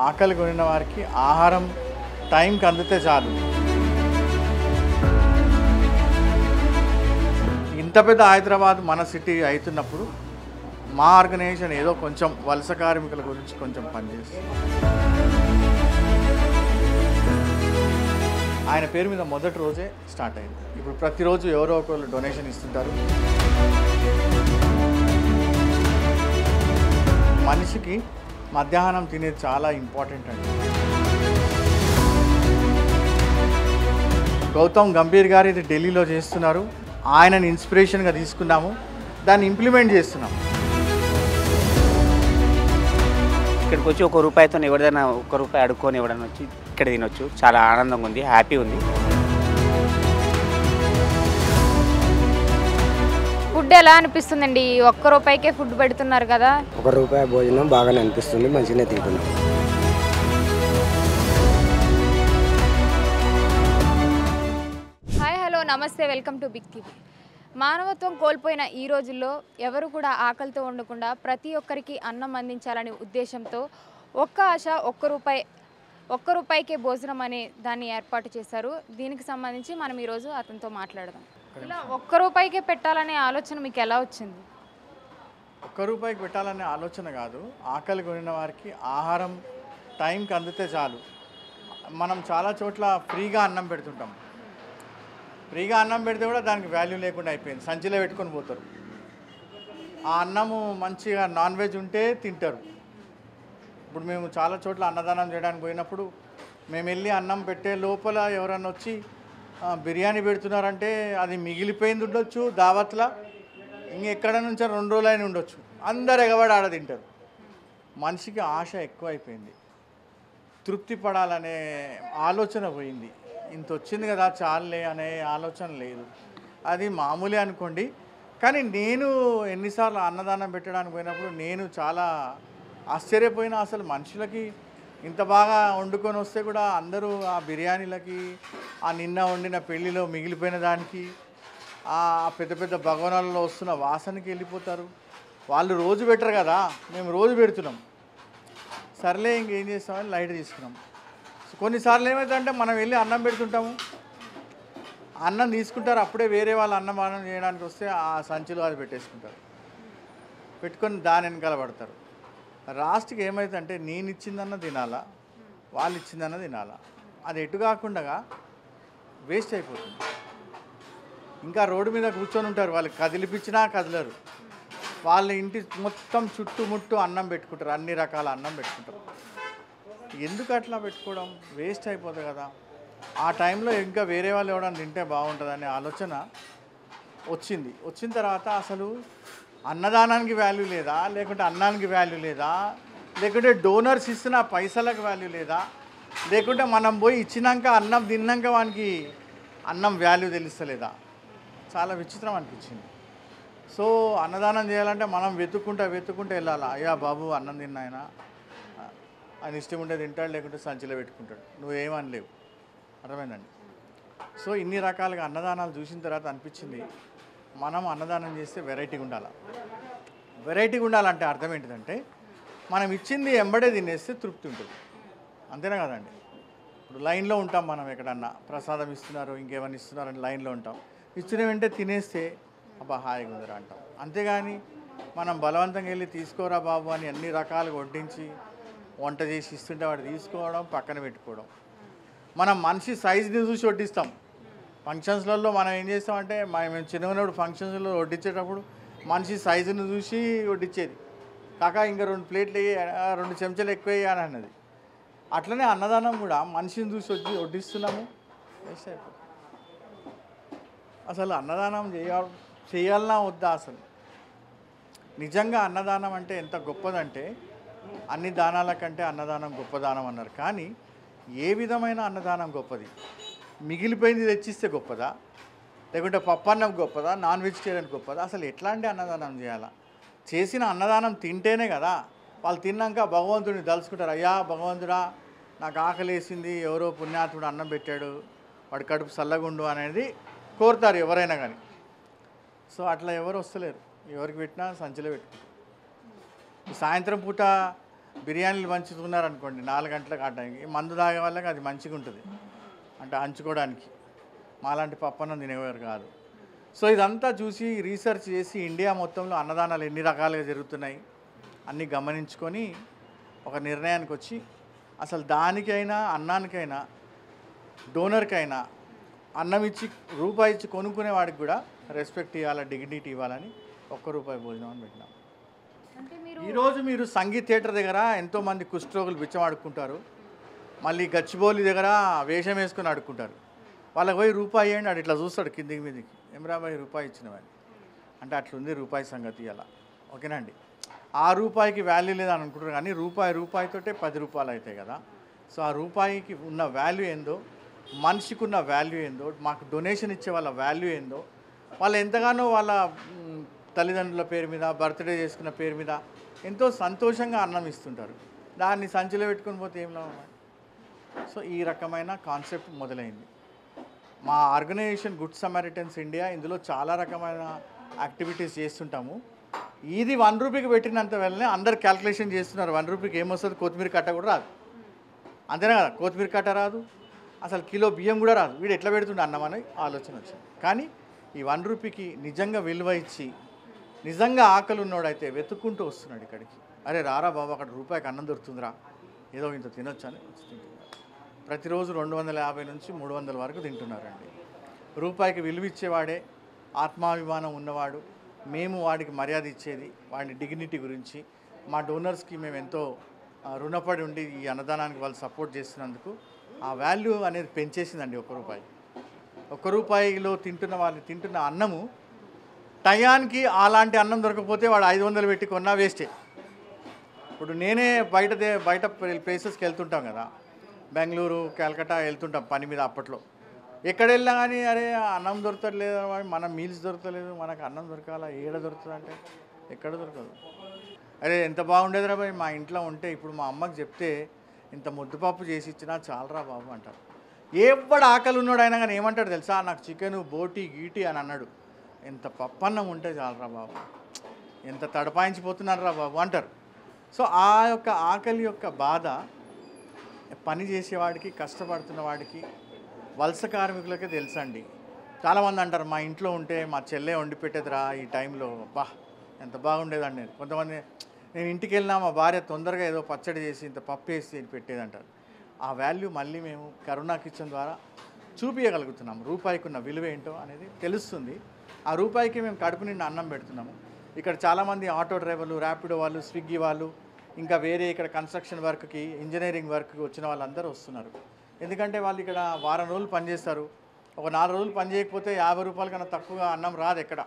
ఆకలి కొనిన వారికి ఆహారం టైంకి అందితే చాలు. ఇంత పెద్ద హైదరాబాద్ మన సిటీ అవుతున్నప్పుడు మా ఆర్గనైజేషన్ ఏదో కొంచెం వలస కార్మికుల గురించి కొంచెం పనిచేస్తుంది. ఆయన పేరు మీద మొదటి రోజే స్టార్ట్ అయింది. ఇప్పుడు ప్రతిరోజు ఎవరో ఒకరు డొనేషన్ ఇస్తుంటారు. మనిషికి మధ్యాహ్నం తినేది చాలా ఇంపార్టెంట్ అండి. గౌతమ్ గంభీర్ గారు ఇది ఢిల్లీలో చేస్తున్నారు. ఆయనని ఇన్స్పిరేషన్గా తీసుకున్నాము, దాన్ని ఇంప్లిమెంట్ చేస్తున్నాము. ఇక్కడికి వచ్చి ₹1 ఎవరిదైనా ₹1 అడుక్కొని ఎవడన్నా వచ్చి ఇక్కడ తినొచ్చు. చాలా ఆనందంగా ఉంది, హ్యాపీ ఉంది. ఫుడ్ ఎలా అనిపిస్తుందండి? ₹1కే ఫుడ్ పెడుతున్నారు కదా. ₹1 భోజనం బాగానే అనిపిస్తుంది, మంచిగానే తింటున్నాం. హాయ్, హలో, నమస్తే, వెల్కమ్ టు బిగ్ టీవీ. మానవత్వం కోల్పోయిన ఈ రోజుల్లో ఎవరు కూడా ఆకలితో ఉండకుండా ప్రతి ఒక్కరికి అన్నం అందించాలనే ఉద్దేశంతో ఒక్క ఆశ ₹1కే భోజనం అనే దాన్ని ఏర్పాటు చేశారు. దీనికి సంబంధించి మనం ఈరోజు అతనితో మాట్లాడదాం. ఇలా ₹1కే పెట్టాలనే ఆలోచన మీకు ఎలా వచ్చింది? ₹1 పెట్టాలనే ఆలోచన కాదు, ఆకలి కొనిన వారికి ఆహారం టైంకి అందితే చాలు. మనం చాలా చోట్ల ఫ్రీగా అన్నం పెడుతుంటాం. ఫ్రీగా అన్నం పెడితే కూడా దానికి వాల్యూ లేకుండా అయిపోయింది. సంచిలో పెట్టుకొని పోతారు. ఆ అన్నము మంచిగా నాన్ వెజ్ ఉంటే తింటారు. ఇప్పుడు మేము చాలా చోట్ల అన్నదానం చేయడానికి పోయినప్పుడు మేము వెళ్ళి అన్నం పెట్టే లోపల ఎవరన్నా వచ్చి బిర్యానీ పెడుతున్నారంటే అది మిగిలిపోయింది ఉండొచ్చు, దావత్లా ఇంకెక్కడ నుంచి 2 రోజులైనా ఉండొచ్చు. అందరు ఎగబడి ఆడ తింటారు. మనిషికి ఆశ ఎక్కువ అయిపోయింది. తృప్తి పడాలనే ఆలోచన పోయింది. ఇంత వచ్చింది కదా చాలులే అనే ఆలోచన లేదు. అది మామూలే అనుకోండి. కానీ నేను ఎన్నిసార్లు అన్నదానం పెట్టడానికి పోయినప్పుడు నేను చాలా ఆశ్చర్యపోయినా. అసలు మనుషులకి ఇంత బాగా వండుకొని వస్తే కూడా అందరూ ఆ బిర్యానీలకి, ఆ నిన్న వండిన పెళ్ళిలో మిగిలిపోయిన దానికి, ఆ పెద్ద పెద్ద భగవనాలలో వస్తున్న వాసనకి వెళ్ళిపోతారు. వాళ్ళు రోజు పెట్టరు కదా, మేము రోజు పెడుతున్నాం. సర్లే ఇంకేం చేస్తామని లైట్ తీసుకున్నాం. కొన్నిసార్లు ఏమవుతుందంటే మనం వెళ్ళి అన్నం పెడుతుంటాము, అన్నం తీసుకుంటారు, అప్పుడే వేరే వాళ్ళు అన్నం చేయడానికి వస్తే ఆ సంచిలో అది పెట్టేసుకుంటారు, పెట్టుకొని దాని వెనకాల పడతారు. లాస్ట్కి ఏమవుతుందంటే నేను ఇచ్చిందన్న తినాలా, వాళ్ళు ఇచ్చిందన్న తినాలా, అది ఎటు కాకుండా వేస్ట్ అయిపోతుంది. ఇంకా రోడ్డు మీద కూర్చొని ఉంటారు, వాళ్ళు కదిలిపించినా కదలరు. వాళ్ళ ఇంటి మొత్తం చుట్టుముట్టు అన్నం పెట్టుకుంటారు, అన్ని రకాల అన్నం పెట్టుకుంటారు. ఎందుకు అట్లా పెట్టుకోవడం? వేస్ట్ అయిపోతుంది కదా. ఆ టైంలో ఇంకా వేరే వాళ్ళు ఎవడన్నా తింటే బాగుంటుందనే ఆలోచన వచ్చింది. వచ్చిన తర్వాత అసలు అన్నదానానికి వాల్యూ లేదా, లేకుంటే అన్నానికి వాల్యూ లేదా, లేకుంటే డోనర్స్ ఇస్తున్న పైసలకు వాల్యూ లేదా, లేకుంటే మనం పోయి ఇచ్చినాక అన్నం తిన్నాక వానికి అన్నం వాల్యూ తెలుస్తలేదా? చాలా విచిత్రం అనిపించింది. సో అన్నదానం చేయాలంటే మనం వెతుక్కుంటూ వెళ్ళాలి. అయ్యా బాబు అన్నం తిన్నాయన, ఆయన ఇష్టం ఉంటే తింటాడు, లేకుంటే సంచిలో పెట్టుకుంటాడు, నువ్వేమనలేవు. అర్థమైందండి. సో ఇన్ని రకాలుగా అన్నదానాలు చూసిన తర్వాత అనిపించింది, మనం అన్నదానం చేస్తే వెరైటీగా ఉండాలి. వెరైటీగా ఉండాలంటే అర్థం ఏంటిదంటే మనం ఇచ్చింది ఎంబడే తినేస్తే తృప్తి ఉంటుంది. అంతేనా కదండి? ఇప్పుడు లైన్లో ఉంటాం, మనం ఎక్కడన్నా ప్రసాదం ఇస్తున్నారు, ఇంకేమైనా ఇస్తున్నారని లైన్లో ఉంటాం. ఇచ్చిన వెంటనే తినేస్తే అబ్బా హాయిగా ఉందిరా అంటాం. అంతేగాని మనం బలవంతంగా వెళ్ళి తీసుకోరా బాబు అని అన్ని రకాలుగా వడ్డించి వంట చేసి ఇస్తుంటే వాడు తీసుకోవడం, పక్కన పెట్టుకోవడం. మనం మనిషి సైజుని చూసి వడ్డిస్తాం. ఫంక్షన్స్లలో మనం ఏం చేస్తామంటే, మేము చిన్నప్పుడు ఫంక్షన్స్లో వడ్డించేటప్పుడు మనిషి సైజుని చూసి వడ్డించేది. కాక ఇంకా 2 ప్లేట్లు 2 చెంచాలు ఎక్కువ అని అన్నది. అట్లనే అన్నదానం కూడా మనిషిని చూసి వడ్డిస్తున్నాము, వేస్ట్ అయిపోతుంది. అసలు అన్నదానం చేయాలన్నా వద్దా? అసలు నిజంగా అన్నదానం అంటే ఎంత గొప్పదంటే, అన్ని దానాల కంటే అన్నదానం గొప్పదానం అన్నారు. కానీ ఏ విధమైన అన్నదానం గొప్పది? మిగిలిపోయింది తెచ్చిస్తే గొప్పదా, లేకుంటే పప్పన్నం గొప్పదా, నాన్ వెజిటేరియన్ గొప్పదా? అసలు ఎట్లాంటి అన్నదానం చేయాలా? చేసిన అన్నదానం తింటేనే కదా వాళ్ళు తిన్నాక భగవంతుడిని తలుచుకుంటారు. అయ్యా భగవంతుడా, నాకు ఆకలేసింది, ఎవరో పుణ్యాత్ముడు అన్నం పెట్టాడు, వాడి కడుపు చల్లగుండు అనేది కోరుతారు ఎవరైనా కానీ. సో అట్లా ఎవరు వస్తలేరు. ఎవరికి పెట్టినా సంచిలో పెట్టుకుంటారు. సాయంత్రం పూట బిర్యానీలు పంచుతున్నారు అనుకోండి 4 గంటలకు ఆ టైంకి మందు తాగే వాళ్ళకి అది మంచిగా ఉంటుంది అంటే అంచుకోవడానికి. మాలాంటి పప్పన్నం తినేవారు కాదు. సో ఇదంతా చూసి రీసెర్చ్ చేసి ఇండియా మొత్తంలో అన్నదానాలు ఎన్ని రకాలుగా జరుగుతున్నాయి అన్నీ గమనించుకొని ఒక నిర్ణయానికి వచ్చి అసలు దానికైనా అన్నానికైనా డోనర్కైనా అన్నం ఇచ్చి రూపాయి ఇచ్చి కొనుక్కునే వాడికి కూడా రెస్పెక్ట్ ఇవ్వాలి, డిగ్నిటీ ఇవ్వాలని ₹1 భోజనం అని పెట్టినాం. అంటే మీరు ఈరోజు మీరు సంగీత్ థియేటర్ దగ్గర ఎంతోమంది కుష్ఠరోగులు బిచ్చం ఆడుకుంటారు, మళ్ళీ గచ్చిబౌలి దగ్గర వేషం వేసుకొని ఆడుకుంటారు. వాళ్ళకి పోయి రూపాయి ఇవ్వండి, అటు ఇట్లా చూస్తాడు కిందికి మీదికి, ఏమరాబాయి రూపాయి ఇచ్చినవని అంటే అట్లుంది రూపాయి సంగతి అలా. ఓకేనండి, ఆ రూపాయికి వాల్యూ లేదని అనుకుంటారు కానీ రూపాయితోటే ₹10 అవుతాయి కదా. సో ఆ రూపాయికి ఉన్న వాల్యూ ఏందో, మనిషికి ఉన్న వాల్యూ ఏందో, మాకు డొనేషన్ ఇచ్చే వాళ్ళ వాల్యూ ఏందో, వాళ్ళు ఎంతగానో వాళ్ళ తల్లిదండ్రుల పేరు మీద బర్త్డే చేసుకున్న పేరు మీద ఎంతో సంతోషంగా అన్నం ఇస్తుంటారు. దాన్ని సంచిలో పెట్టుకొని పోతే ఏం లాభం. సో ఈ రకమైన కాన్సెప్ట్ మొదలైంది. మా ఆర్గనైజేషన్ గుడ్ సమారిటన్స్ ఇండియా ఇందులో చాలా రకమైన యాక్టివిటీస్ చేస్తుంటాము. ఇది ₹1 పెట్టినంత వెళ్ళనే అందరు క్యాల్కులేషన్ చేస్తున్నారు. ₹1 ఏమొస్తుంది, కొత్తిమీర కట్ట కూడా రాదు, అంతేనా కదా. కొత్తిమీర కట్ట రాదు, అసలు కిలో బియ్యం కూడా రాదు. వీడు ఎట్లా పెడుతుండే అన్నం అని ఆలోచన వచ్చింది. కానీ ఈ ₹1 నిజంగా విలువ ఇచ్చి నిజంగా ఆకలి ఉన్నోడైతే వెతుక్కుంటూ వస్తున్నాడు ఇక్కడికి. అరే రారా బాబు, అక్కడ రూపాయికి అన్నం దొరుకుతుందిరా, ఏదో ఇంత తినొచ్చు అని తింటున్నారు. ప్రతిరోజు 250 నుంచి 300 వరకు తింటున్నారండి. రూపాయికి విలువ ఇచ్చేవాడే ఆత్మాభిమానం ఉన్నవాడు. మేము వాడికి మర్యాద ఇచ్చేది వాడి డిగ్నిటీ గురించి. మా డోనర్స్కి మేము ఎంతో రుణపడి ఉండి ఈ అన్నదానానికి వాళ్ళు సపోర్ట్ చేస్తున్నందుకు ఆ వాల్యూ అనేది పెంచేసిందండి. ₹1 తింటున్న వాళ్ళు తింటున్న అన్నము టయానికి అలాంటి అన్నం దొరకకపోతే వాడు 500 పెట్టి కొన్నా వేస్టే. ఇప్పుడు నేనే బయట ప్లేసెస్కి వెళ్తుంటాం కదా, బెంగళూరు, కలకట్టా వెళ్తుంటాం పని మీద. అప్పట్లో ఎక్కడ వెళ్ళినా కానీ అరే అన్నం దొరకట్లేదు, మన మీల్స్ దొరకలేదు, మనకు అన్నం దొరకాలా, ఏడ దొరుకుతుంది అంటే ఎక్కడ దొరకదు. అరే ఎంత బాగుండేదిరా బాయ్ మా ఇంట్లో ఉంటే, ఇప్పుడు మా అమ్మకి చెప్తే ఇంత ముద్దపప్పు చేసి ఇచ్చినా చాలరా బాబు అంటారు. ఎవడు ఆకలి ఉన్నాడు అయినా కానీ ఏమంటాడు తెలుసా, నాకు చికెను బోటి గీటి అని అన్నాడు. ఎంత పప్పన్నం ఉంటే చాలరా బాబు, ఎంత తడపాయించిపోతున్నారా బాబు అంటారు. సో ఆ యొక్క ఆకలి యొక్క బాధ పని చేసేవాడికి, కష్టపడుతున్న వాడికి, వలస కార్మికులకే తెలుసండి. చాలామంది అంటారు మా ఇంట్లో ఉంటే మా చెల్లె వండి పెట్టేదిరా ఈ టైంలో, బా ఎంత బాగుండేదండి. కొంతమంది నేను ఇంటికి వెళ్ళినా మా భార్య తొందరగా ఏదో పచ్చడి చేసి ఇంత పప్పు వేసి పెట్టేదంటారు. ఆ వాల్యూ మళ్ళీ మేము కరుణా కిచెన్ ద్వారా చూపించగలుగుతున్నాం. రూపాయికి ఉన్న విలువ ఏంటో అనేది తెలుస్తుంది. ఆ రూపాయికి మేము కడుపు నిండా అన్నం పెడుతున్నాము. ఇక్కడ చాలామంది ఆటో డ్రైవర్లు, ర్యాపిడో వాళ్ళు, స్విగ్గీ వాళ్ళు, ఇంకా వేరే ఇక్కడ కన్స్ట్రక్షన్ వర్క్కి, ఇంజనీరింగ్ వర్క్కి వచ్చిన వాళ్ళందరూ వస్తున్నారు. ఎందుకంటే వాళ్ళు ఇక్కడ వారం రోజులు పనిచేస్తారు. ఒక 4 రోజులు పని చేయకపోతే ₹50 కన్నా తక్కువగా అన్నం రాదు ఎక్కడ.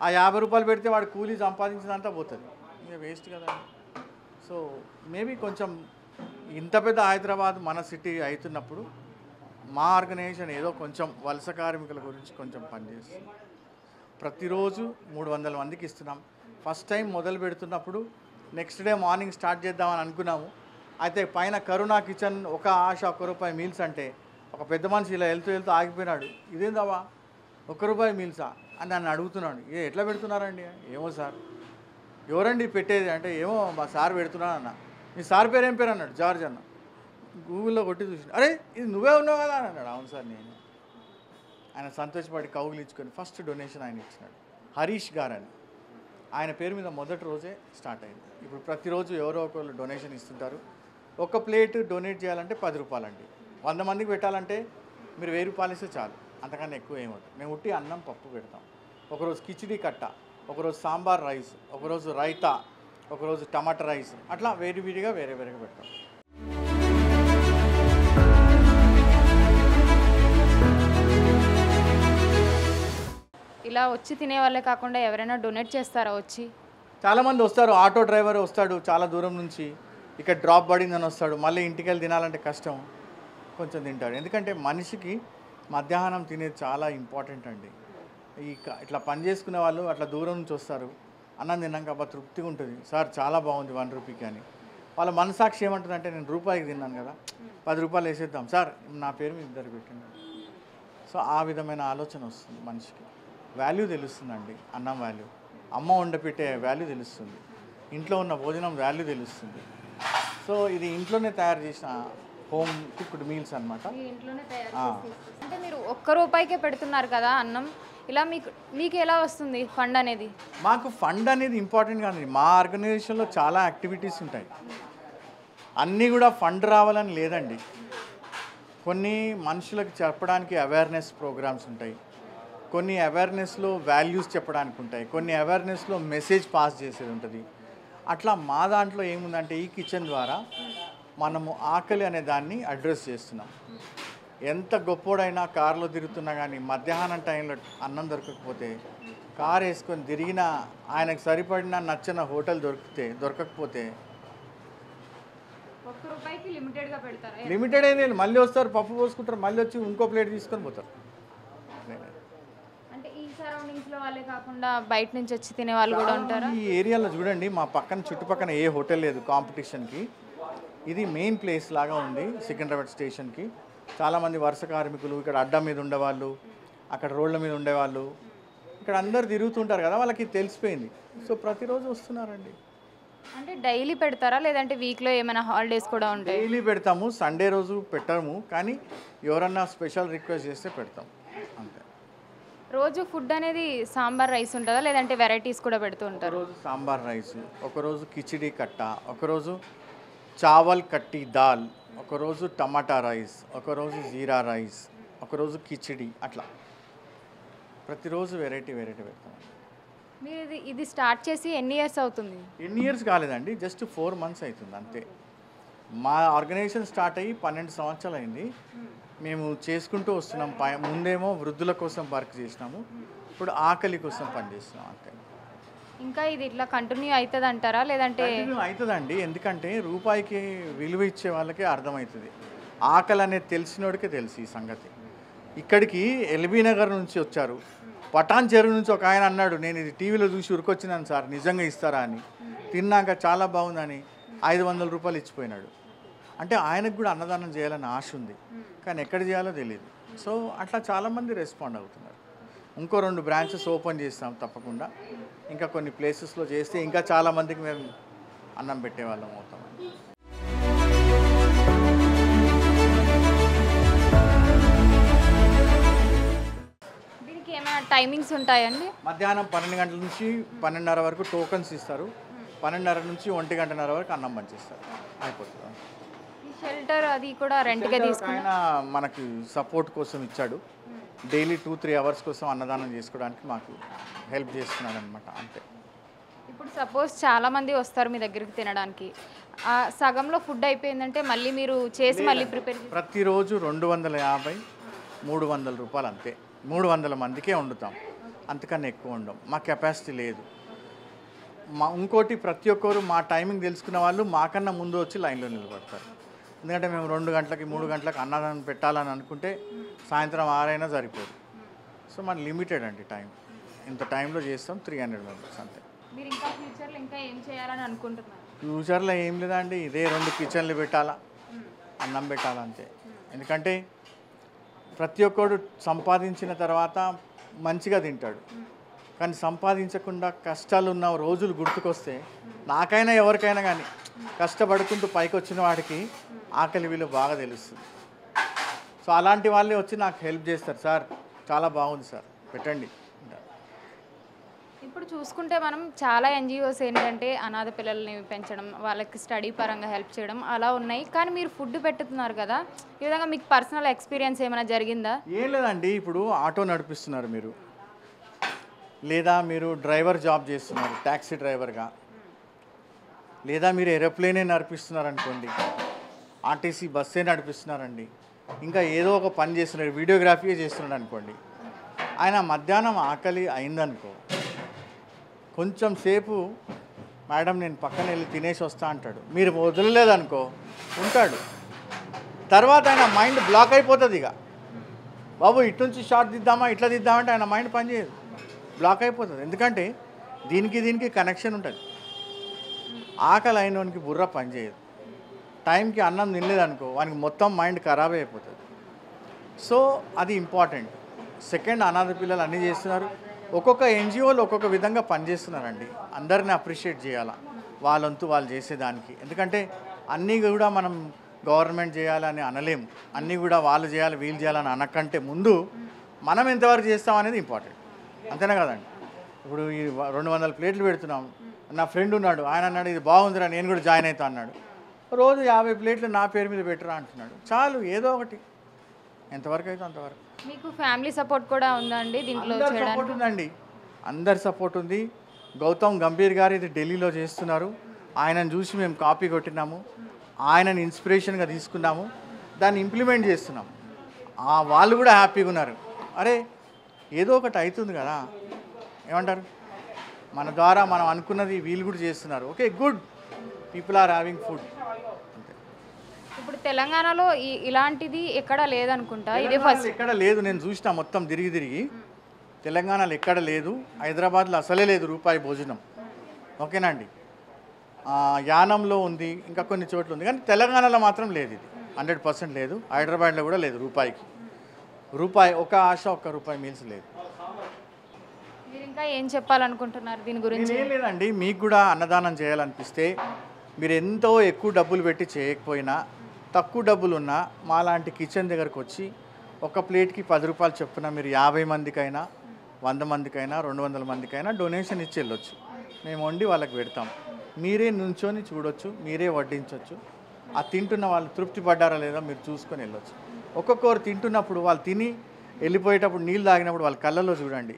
ఆ ₹50 పెడితే వాడు కూలీ సంపాదించినంతా పోతుంది, ఇంకా వేస్ట్ కదా. సో మేబీ కొంచెం ఇంత పెద్ద హైదరాబాద్ మన సిటీ అవుతున్నప్పుడు మా ఆర్గనైజేషన్ ఏదో కొంచెం వలస కార్మికుల గురించి కొంచెం పనిచేస్తుంది. ప్రతిరోజు 300 మందికి ఇస్తున్నాం. ఫస్ట్ టైం మొదలు పెడుతున్నప్పుడు నెక్స్ట్ డే మార్నింగ్ స్టార్ట్ చేద్దామని అనుకున్నాము. అయితే పైన కరుణా కిచెన్ ఒక ఆశ ₹1 మీల్స్ అంటే ఒక పెద్ద మనిషి ఇలా వెళ్తూ ఆగిపోయినాడు. ఇదేందవా ₹1 మీల్సా అని నన్ను అడుగుతున్నాడు. ఎట్లా పెడుతున్నారండి? ఏమో సార్. ఎవరండి పెట్టేది అంటే ఏమో మా సార్ పెడుతున్నాను అన్న. మీ సార్ పేరు ఏం పేరు అన్నాడు. జార్జ్ అన్న. గూగుల్లో కొట్టి చూసి అరే ఇది నువ్వే ఉన్నావు కదా అని అన్నాడు. అవును సార్ నేను. ఆయన సంతోషపడి కౌగిలించుకొని ఫస్ట్ డొనేషన్ ఆయన ఇచ్చినాడు. హరీష్ గారు అని ఆయన పేరు మీద మొదటి రోజే స్టార్ట్ అయింది. ఇప్పుడు ప్రతిరోజు ఎవరో ఒకరు డొనేషన్ ఇస్తుంటారు. ఒక ప్లేట్ డొనేట్ చేయాలంటే ₹10 అండి. 100 మందికి పెట్టాలంటే మీరు ₹1000 ఇస్తే చాలు, అంతకన్నా ఎక్కువ ఏమవుతుంది. మేము ఉట్టి అన్నం పప్పు పెడతాం. ఒకరోజు కిచిడి కట్ట, ఒకరోజు సాంబార్ రైస్, ఒకరోజు రైతా, ఒకరోజు టమాటా రైస్, అట్లా వేరుగా వేరే పెడతాం. ఇలా వచ్చి తినే వాళ్ళే కాకుండా ఎవరైనా డొనేట్ చేస్తారా వచ్చి? చాలామంది వస్తారు. ఆటో డ్రైవర్ వస్తాడు చాలా దూరం నుంచి, ఇక్కడ డ్రాప్ పడిందని వస్తాడు. మళ్ళీ ఇంటికి వెళ్ళి తినాలంటే కష్టం, కొంచెం తింటాడు. ఎందుకంటే మనిషికి మధ్యాహ్నం తినేది చాలా ఇంపార్టెంట్ అండి. ఇట్లా పని చేసుకునే వాళ్ళు అట్లా దూరం నుంచి వస్తారు. అన్నం తిన్నాక అబ్బా తృప్తిగా ఉంటుంది, సార్ చాలా బాగుంది ₹1 అని. వాళ్ళ మనసాక్షి ఏమంటుందంటే నేను రూపాయికి తిన్నాను కదా, ₹10 వేసేద్దాం సార్, నా పేరు మీ ఇద్దరు పెట్టండి. సో ఆ విధమైన ఆలోచన వస్తుంది మనిషికి. వాల్యూ తెలుస్తుందండి, అన్నం వాల్యూ, అమ్మ వండపెట్టే వాల్యూ తెలుస్తుంది. ఇంట్లో ఉన్న భోజనం వాల్యూ తెలుస్తుంది. సో ఇది ఇంట్లోనే తయారు చేసిన హోమ్ కుక్డ్ మీల్స్ అనమాట. ఇంట్లోనే అంటే మీరు ₹1 పెడుతున్నారు కదా అన్నం, ఇలా మీకు ఎలా వస్తుంది ఫండ్ అనేది? మాకు ఫండ్ అనేది ఇంపార్టెంట్ కాదండి. మా ఆర్గనైజేషన్లో చాలా యాక్టివిటీస్ ఉంటాయి. అన్నీ కూడా ఫండ్ రావాలని లేదండి. కొన్ని మనుషులకు చెప్పడానికి అవేర్నెస్ ప్రోగ్రామ్స్ ఉంటాయి, కొన్ని అవేర్నెస్లో వాల్యూస్ చెప్పడానికి ఉంటాయి, కొన్ని అవేర్నెస్లో మెసేజ్ పాస్ చేసేది ఉంటుంది. అట్లా మా దాంట్లో ఏముందంటే ఈ కిచెన్ ద్వారా మనము ఆకలి అనే దాన్ని అడ్రస్ చేస్తున్నాం. ఎంత గొప్పోడైనా కారులో తిరుగుతున్నా కానీ మధ్యాహ్నం టైంలో అన్నం దొరకకపోతే కారు వేసుకొని తిరిగినా ఆయనకు సరిపడిన నచ్చిన హోటల్ దొరకకపోతే ₹1 లిమిటెడ్గా పెడతారా? లిమిటెడ్ అయితే మళ్ళీ వస్తారు, పప్పు పోసుకుంటారు, మళ్ళీ వచ్చి ఇంకో ప్లేట్ తీసుకొని పోతారు. అంటే ఈ సరౌండింగ్స్లో వాళ్ళే కాకుండా బయట నుంచి వచ్చి తినే వాళ్ళు కూడా ఉంటారా? ఈ ఏరియాలో చూడండి, మా పక్కన చుట్టుపక్కల ఏ హోటల్ లేదు కాంపిటీషన్కి. ఇది మెయిన్ ప్లేస్ లాగా ఉంది సికింద్రాబాద్ స్టేషన్కి. చాలామంది వరుస కార్మికులు ఇక్కడ అడ్డం మీద ఉండేవాళ్ళు, అక్కడ రోడ్ల మీద ఉండేవాళ్ళు, ఇక్కడ అందరు తిరుగుతుంటారు కదా, వాళ్ళకి తెలిసిపోయింది. సో ప్రతిరోజు వస్తున్నారండి. అంటే డైలీ పెడతారా లేదంటే వీక్లో ఏమైనా హాలిడేస్ కూడా ఉంటాయి? డైలీ పెడతాము, సండే రోజు పెట్టాము, కానీ ఎవరన్నా స్పెషల్ రిక్వెస్ట్ చేస్తే పెడతాం అంతే. రోజు ఫుడ్ అనేది సాంబార్ రైస్ ఉంటుందా లేదంటే వెరైటీస్ కూడా పెడుతూ ఉంటారు? ఒకరోజు సాంబార్ రైస్, ఒకరోజు కిచిడి కట్ట, ఒకరోజు చావల్ కట్టి దాల్, ఒకరోజు టమాటా రైస్, ఒకరోజు జీరా రైస్, ఒకరోజు కిచిడి, అట్లా ప్రతిరోజు వెరైటీ పెడతాం. మీరు ఇది స్టార్ట్ చేసి ఎన్ని ఇయర్స్ అవుతుంది? ఎన్ని ఇయర్స్ కాలేదండి, జస్ట్ 4 months అవుతుంది అంతే. మా ఆర్గనైజేషన్ స్టార్ట్ అయ్యి 12 సంవత్సరాలు అయింది. మేము చేసుకుంటూ వస్తున్నాం. ముందేమో వృద్ధుల కోసం వర్క్ చేసినాము, ఇప్పుడు ఆకలి కోసం పనిచేస్తున్నాం అంతే. ఇంకా ఇది ఇట్లా కంటిన్యూ అవుతుంది అంటారా లేదంటే? అవుతుందండి, ఎందుకంటే రూపాయికి విలువ ఇచ్చే వాళ్ళకే అర్థమవుతుంది. ఆకలి అనేది తెలిసినోడికే తెలుసు ఈ సంగతి. ఇక్కడికి ఎల్బీ నగర్ నుంచి వచ్చారు, పటాన్ చెరువు నుంచి ఒక ఆయన అన్నాడు, నేను ఇది టీవీలో చూసి ఉరికొచ్చినాను సార్, నిజంగా ఇస్తారా అని. తిన్నాక చాలా బాగుందని ₹500 ఇచ్చిపోయినాడు. అంటే ఆయనకు కూడా అన్నదానం చేయాలని ఆశ ఉంది, కానీ ఎక్కడ చేయాలో తెలియదు. సో అట్లా చాలామంది రెస్పాండ్ అవుతున్నారు. ఇంకో 2 బ్రాంచెస్ ఓపెన్ చేస్తాం తప్పకుండా. ఇంకా కొన్ని ప్లేసెస్లో చేస్తే ఇంకా చాలామందికి మేము అన్నం పెట్టేవాళ్ళం అవుతాం. దీనికి ఏమైనా టైమింగ్స్ ఉంటాయండి? మధ్యాహ్నం 12 గంటల నుంచి 12:30 వరకు టోకన్స్ ఇస్తారు, 12:30 నుంచి 1 వరకు అన్నం పంచిస్తారు, అయిపోతుంది. షెల్టర్ అది కూడా రెంట్గా తీసుకుని ఆయన మనకి సపోర్ట్ కోసం ఇచ్చాడు. డైలీ 2-3 hours కోసం అన్నదానం చేసుకోవడానికి మాకు హెల్ప్ చేస్తున్నాడు అనమాట అంతే. ఇప్పుడు సపోజ్ చాలామంది వస్తారు మీ దగ్గరికి తినడానికి, సగంలో ఫుడ్ అయిపోయిందంటే మళ్ళీ మీరు చేసి మళ్ళీ ప్రిపేర్ ప్రతిరోజు 250-300 రూపాయలు అంతే. 300 మందికే వండుతాం, అంతకన్నా ఎక్కువ వండం, మా కెపాసిటీ లేదు. ఇంకోటి ప్రతి ఒక్కరు మా టైమింగ్ తెలుసుకున్న వాళ్ళు మాకన్నా ముందు వచ్చి లైన్లో నిలబడతారు. ఎందుకంటే మేము 2 గంటలకి 3 గంటలకు అన్నదానం పెట్టాలని అనుకుంటే సాయంత్రం 6 అయినా సరిపోదు. సో మన లిమిటెడ్ అండి టైం, ఇంత టైంలో చేస్తాం 300 మెంబర్స్ అంతే. మీరు ఇంకా ఫ్యూచర్లో ఇంకా ఏం చేయాలని అనుకుంటున్నారు? ఫ్యూచర్లో ఏం లేదండి, ఇదే 2 కిచెన్లు పెట్టాలా, అన్నం పెట్టాలా అంతే. ఎందుకంటే ప్రతి ఒక్కడు సంపాదించిన తర్వాత మంచిగా తింటాడు, కానీ సంపాదించకుండా కష్టాలు ఉన్న రోజులు గుర్తుకొస్తే నాకైనా ఎవరికైనా కానీ కష్టపడుకుంటూ పైకి వచ్చిన వాడికి ఆకలి విలువ బాగా తెలుస్తుంది. సో అలాంటి వాళ్ళే వచ్చి నాకు హెల్ప్ చేస్తారు, సార్ చాలా బాగుంది సార్ పెట్టండి. ఇప్పుడు చూసుకుంటే మనం చాలా ఎన్జిఓస్ ఏంటంటే అనాథ పిల్లల్ని పెంచడం, వాళ్ళకి స్టడీ పరంగా హెల్ప్ చేయడం అలా ఉన్నాయి, కానీ మీరు ఫుడ్ పెట్టుతున్నారు కదా, ఈ విధంగా మీకు పర్సనల్ ఎక్స్పీరియన్స్ ఏమైనా జరిగిందా? ఏం లేదండి, ఇప్పుడు ఆటో నడిపిస్తున్నారు మీరు, లేదా మీరు డ్రైవర్ జాబ్ చేస్తున్నారు ట్యాక్సీ డ్రైవర్గా, లేదా మీరు ఏరోప్లేనే నడిపిస్తున్నారు అనుకోండి, ఆర్టీసీ బస్సే నడిపిస్తున్నారండి, ఇంకా ఏదో ఒక పని చేస్తున్నారు, వీడియోగ్రఫీ చేస్తున్నాడు అనుకోండి, ఆయన మధ్యాహ్నం ఆకలి అయిందనుకో కొంచెం సేపు మేడం నేను పక్కన వెళ్ళి తినేసి వస్తా అంటాడు. మీరు వదలలేదనుకో ఉంటాడు, తర్వాత ఆయన మైండ్ బ్లాక్ అయిపోతుంది. ఇక బాబు ఇటు నుంచి షార్ట్ దిద్దామా ఇట్లా దిద్దామంటే ఆయన మైండ్ పనిచేయదు, బ్లాక్ అయిపోతుంది. ఎందుకంటే దీనికి కనెక్షన్ ఉంటుంది. ఆకలి అయినోనికి బుర్ర పనిచేయదు, టైంకి అన్నం తినలేదనుకో వానికి మొత్తం మైండ్ ఖరాబ్ అయిపోతుంది. సో అది ఇంపార్టెంట్. సెకండ్, అనాథ పిల్లలు అన్నీ చేస్తున్నారు, ఒక్కొక్క ఎన్జిఓలు ఒక్కొక్క విధంగా పనిచేస్తున్నారండి, అందరిని అప్రిషియేట్ చేయాలా. వాళ్ళంతు వాళ్ళు చేసేదానికి. ఎందుకంటే అన్నీ కూడా మనం గవర్నమెంట్ చేయాలని అనలేము, అన్నీ కూడా వాళ్ళు చేయాలి వీళ్ళు చేయాలని అనకంటే ముందు మనం ఎంతవరకు చేస్తామనేది ఇంపార్టెంట్, అంతేనా కదండి. ఇప్పుడు ఈ 200 ప్లేట్లు పెడుతున్నాం, నా ఫ్రెండ్ ఉన్నాడు, ఆయన అన్నాడు ఇది బాగుందిరా నేను కూడా జాయిన్ అవుతా అన్నాడు, రోజు 50 ప్లేట్లు నా పేరు మీద పెట్టరా అంటున్నాడు. చాలు, ఏదో ఒకటి, ఎంతవరకు అయితే అంతవరకు. మీకు ఫ్యామిలీ సపోర్ట్ కూడా ఉందండి దీంట్లో అందరి సపోర్ట్ ఉందండి, అందరి సపోర్ట్ ఉంది. గౌతమ్ గంభీర్ గారు ఇది ఢిల్లీలో చేస్తున్నారు, ఆయనను చూసి మేము కాపీ కొట్టినాము, ఆయనని ఇన్స్పిరేషన్గా తీసుకున్నాము, దాన్ని ఇంప్లిమెంట్ చేస్తున్నాము. వాళ్ళు కూడా హ్యాపీగా ఉన్నారు. అరే ఏదో ఒకటి అవుతుంది కదా, ఏమంటారు, మన ద్వారా మనం అనుకున్నది వీళ్ళు కూడా చేస్తున్నారు. Okay, good, people are having food. ఇప్పుడు తెలంగాణలో ఇలాంటిది ఎక్కడ లేదనుకుంటా, ఇదే ఫస్ట్. ఎక్కడ లేదు, నేను చూసిన మొత్తం తిరిగి తెలంగాణలో ఎక్కడ లేదు, హైదరాబాద్లో అసలే లేదు రూపాయి భోజనం. ఓకేనా అండి, యానంలో ఉంది, ఇంకా కొన్ని చోట్ల ఉంది, కానీ తెలంగాణలో మాత్రం లేదు, ఇది 100% లేదు. హైదరాబాద్లో కూడా లేదు, రూపాయి ఒక ఆశ, ఒక్క రూపాయి మీల్స్ లేదు. మీరు ఇంకా ఏం చెప్పాలనుకుంటున్నారు దీని గురించి? ఏం లేదండి, మీకు కూడా అన్నదానం చేయాలనిపిస్తే మీరు ఎంతో ఎక్కువ డబ్బులు పెట్టి చేయకపోయినా, తక్కువ డబ్బులు ఉన్నా మాలాంటి కిచెన్ దగ్గరకు వచ్చి ఒక ప్లేట్కి 10 రూపాయలు చొప్పున మీరు 50 మందికైనా 100 మందికైనా 200 మందికైనా డొనేషన్ ఇచ్చి వెళ్ళొచ్చు. మేము వండి వాళ్ళకి పెడతాం, మీరే నుంచొని చూడొచ్చు, మీరే వడ్డించవచ్చు. ఆ తింటున్న వాళ్ళు తృప్తి పడ్డారా లేదా మీరు చూసుకొని వెళ్ళొచ్చు. ఒక్కొక్కరు తింటున్నప్పుడు వాళ్ళు తిని వెళ్ళిపోయేటప్పుడు నీళ్ళు తాగినప్పుడు వాళ్ళ కళ్ళల్లో చూడండి.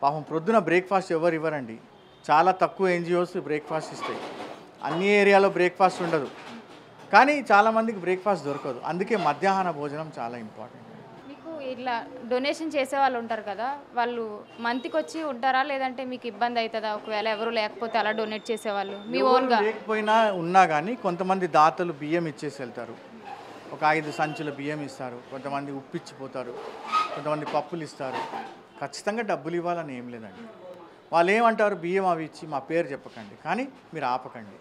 పాపం ప్రొద్దున బ్రేక్ఫాస్ట్ ఎవరు ఇవ్వరండి, చాలా తక్కువ ఎన్జిఓస్ బ్రేక్ఫాస్ట్ ఇస్తాయి. అన్ని ఏరియాలో బ్రేక్ఫాస్ట్ ఉండదు, కానీ చాలామందికి బ్రేక్ఫాస్ట్ దొరకదు. అందుకే మధ్యాహ్న భోజనం చాలా ఇంపార్టెంట్. మీకు ఇట్లా డొనేషన్ చేసే వాళ్ళు ఉంటారు కదా, వాళ్ళు మంత్కి వచ్చి ఉంటారా, లేదంటే మీకు ఇబ్బంది అవుతుందా ఒకవేళ ఎవరు లేకపోతే అలా డొనేట్ చేసేవాళ్ళు మీ ఓన్గా? లేకపోయినా ఉన్నా కానీ కొంతమంది దాతలు బియ్యం ఇచ్చేసి వెళ్తారు, ఒక 5 సంచుల బియ్యం ఇస్తారు, కొంతమంది ఉప్పు ఇచ్చిపోతారు, కొంతమంది పప్పులు ఇస్తారు. ఖచ్చితంగా డబ్బులు ఇవ్వాలని ఏం లేదండి. వాళ్ళు ఏమంటారు, బియ్యం అవి ఇచ్చి మా పేరు చెప్పకండి, కానీ మీరు ఆపకండి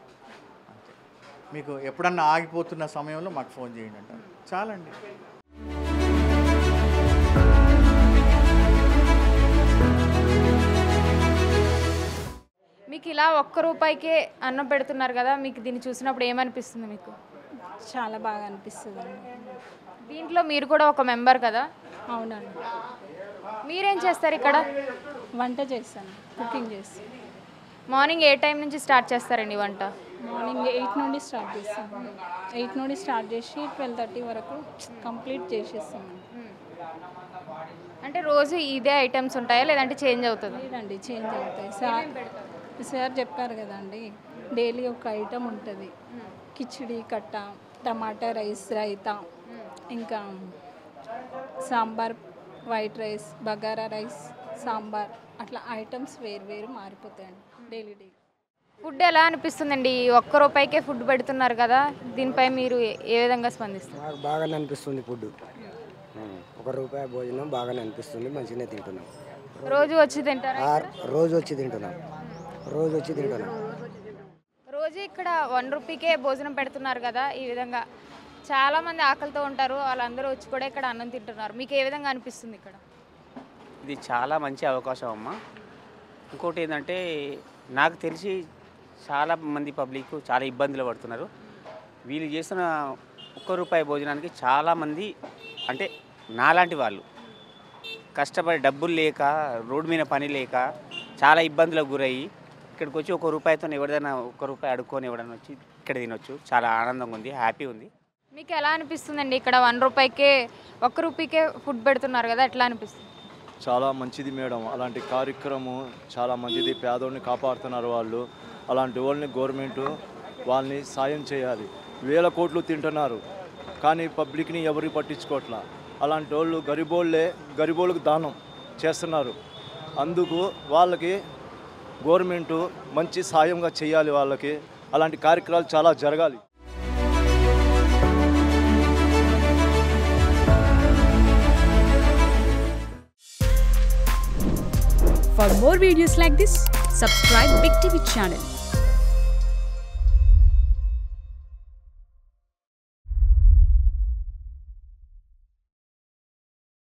అంతే. మీకు ఎప్పుడన్నా ఆగిపోతున్న సమయంలో మాకు ఫోన్ చేయండి అంటారు, చాలండి. మీకు ఇలా ₹1 అన్నం పెడుతున్నారు కదా, మీకు దీన్ని చూసినప్పుడు ఏమనిపిస్తుంది మీకు? చాలా బాగా అనిపిస్తుంది. దీంట్లో మీరు కూడా ఒక మెంబర్ కదా? అవునండి. మీరేం చేస్తారు ఇక్కడ? వంట చేస్తాను, కుకింగ్ చేస్తాను. మార్నింగ్ ఏ టైం నుంచి స్టార్ట్ చేస్తారండి వంట? మార్నింగ్ 8 నుండి స్టార్ట్ చేస్తాను. 8 నుండి స్టార్ట్ చేసి 12:30 వరకు కంప్లీట్ చేసేస్తాను. అంటే రోజు ఇదే ఐటమ్స్ ఉంటాయా లేదంటే చేంజ్ అవుతుంది? లేదండి, చేంజ్ అవుతాయి. సార్ చెప్పారు కదండి, డైలీ ఒక ఐటమ్ ఉంటుంది. కిచిడి కట్ట, టమాటా రైస్, రైతా, ఇంకా sambar, white rice, bagara rice, sambar, అట్లా ఐటమ్స్ వేరు మారిపోతాయండి డైలీ. ఫుడ్ ఎలా అనిపిస్తుందండి? ₹1 ఫుడ్ పెడుతున్నారు కదా, దీనిపై మీరు ఏ విధంగా స్పందిస్తారు? నాకు బాగానే అనిపిస్తుంది ఫుడ్. ₹1 భోజనం బాగానే అనిపిస్తుంది, మంచిగానే తింటున్నాం. రోజు వచ్చి తింటారా? రోజు వచ్చి తింటున్నాం. రోజు ఇక్కడ ₹1 భోజనం పెడుతున్నారు కదా, ఈ విధంగా చాలామంది ఆకలితో ఉంటారు, వాళ్ళందరూ వచ్చి కూడా ఇక్కడ అన్నం తింటున్నారు. మీకు ఏ విధంగా అనిపిస్తుంది ఇక్కడ? ఇది చాలా మంచి అవకాశం అమ్మ. ఇంకోటి ఏంటంటే నాకు తెలిసి చాలా మంది పబ్లిక్ చాలా ఇబ్బందులు పడుతున్నారు. వీళ్ళు చేస్తున్న ₹1 భోజనానికి చాలామంది అంటే నాలాంటి వాళ్ళు కష్టపడి డబ్బులు లేక, రోడ్డు మీద పని లేక చాలా ఇబ్బందులకు గురయ్యి ఇక్కడికి వచ్చి ₹1తో ఎవరిదైనా ₹1 అడుక్కొని ఎవరైనా వచ్చి ఇక్కడ తినొచ్చు. చాలా ఆనందంగా ఉంది, హ్యాపీ ఉంది. మీకు ఎలా అనిపిస్తుందండి ఇక్కడ ₹1 ఫుడ్ పెడుతున్నారు కదా, ఎట్లా అనిపిస్తుంది? చాలా మంచిది మేడం, అలాంటి కార్యక్రమం చాలా మంచిది. పేదోడిని కాపాడుతున్నారు వాళ్ళు. అలాంటి వాళ్ళని గవర్నమెంట్ వాళ్ళని సాయం చేయాలి. 1000 కోట్లు తింటున్నారు కానీ పబ్లిక్ని ఎవరికి పట్టించుకోవట్లా. అలాంటి వాళ్ళు గరిబోళ్ళకు దానం చేస్తున్నారు. అందుకు వాళ్ళకి గవర్నమెంటు మంచి సాయంగా చేయాలి వాళ్ళకి. అలాంటి కార్యక్రమాలు చాలా జరగాలి. For more videos like this, subscribe Big TV channel.